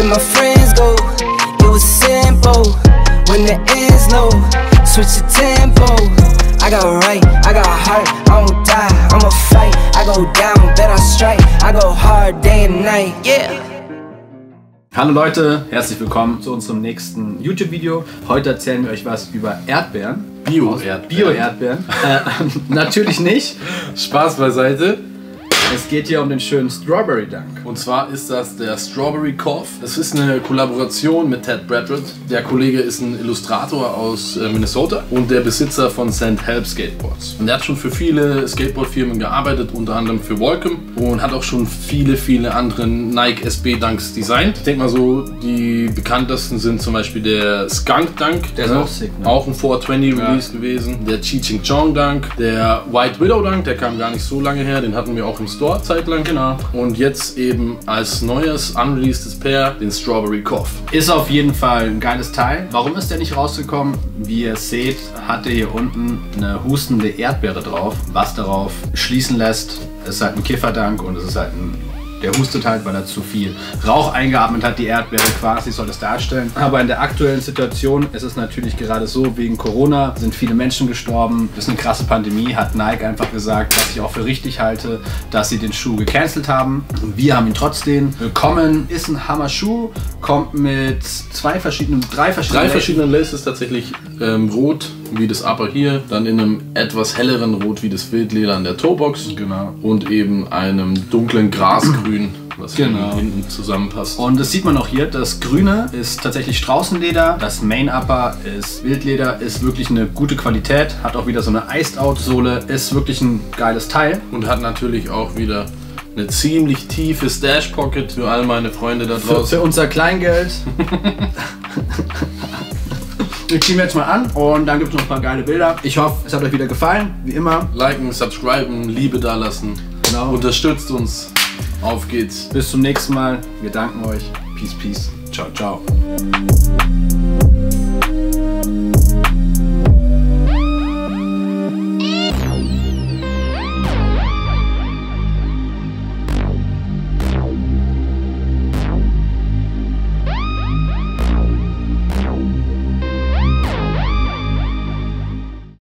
where my friends go. It was simple, when the end's low, switch the tempo. I got right, I got heart, I won't die, I'ma fight. I go down, bet I strike, I go hard day and night, yeah. Hallo Leute, herzlich willkommen zu unserem nächsten YouTube-Video. Heute erzählen wir euch was über Erdbeeren. Bio-Erdbeeren. Natürlich nicht. Spaß beiseite. Es geht hier um den schönen Strawberry Dunk. Und zwar ist das der Strawberry Cough. Das ist eine Kollaboration mit Ted Bradford. Der Kollege ist ein Illustrator aus Minnesota und der Besitzer von St. Help Skateboards. Und der hat schon für viele Skateboardfirmen gearbeitet, unter anderem für Volcom, und hat auch schon viele andere Nike SB Dunks designt. Ich denke mal so, die bekanntesten sind zum Beispiel der Skunk Dunk. Der ist auch sick, ne? Auch ein 420 Release gewesen. Der Cheech Chong Dunk. Der White Widow Dunk, der kam gar nicht so lange her. Den hatten wir auch im Store zeitlang. Genau. Und jetzt eben als neues, unreleasedes Pair den Strawberry Cough. Ist auf jeden Fall ein geiles Teil. Warum ist der nicht rausgekommen? Wie ihr seht, hat er hier unten eine hustende Erdbeere drauf, was darauf schließen lässt, es ist halt ein Kifferdank und es ist halt der hustet halt, weil er zu viel Rauch eingeatmet hat, die Erdbeere quasi, soll das darstellen. Aber in der aktuellen Situation ist es natürlich gerade so, wegen Corona sind viele Menschen gestorben, das ist eine krasse Pandemie, hat Nike einfach gesagt, was ich auch für richtig halte, dass sie den Schuh gecancelt haben. Wir haben ihn trotzdem bekommen, ist ein Hammer-Schuh, kommt mit drei verschiedenen Laces tatsächlich, rot wie das Upper hier, dann in einem etwas helleren Rot wie das Wildleder an der Toebox, genau, und eben einem dunklen Grasgrün, was hinten zusammenpasst. Und das sieht man auch hier, das Grüne ist tatsächlich Straußenleder, das Main Upper ist Wildleder, ist wirklich eine gute Qualität, hat auch wieder so eine Iced-Out-Sohle, ist wirklich ein geiles Teil. Und hat natürlich auch wieder eine ziemlich tiefe Stash-Pocket für all meine Freunde da draußen. Für unser Kleingeld. Wir ziehen wir jetzt mal an und dann gibt es noch ein paar geile Bilder. Ich hoffe, es hat euch wieder gefallen, wie immer. Liken, subscriben, Liebe dalassen. Genau. Unterstützt uns. Auf geht's. Bis zum nächsten Mal. Wir danken euch. Peace, peace. Ciao, ciao.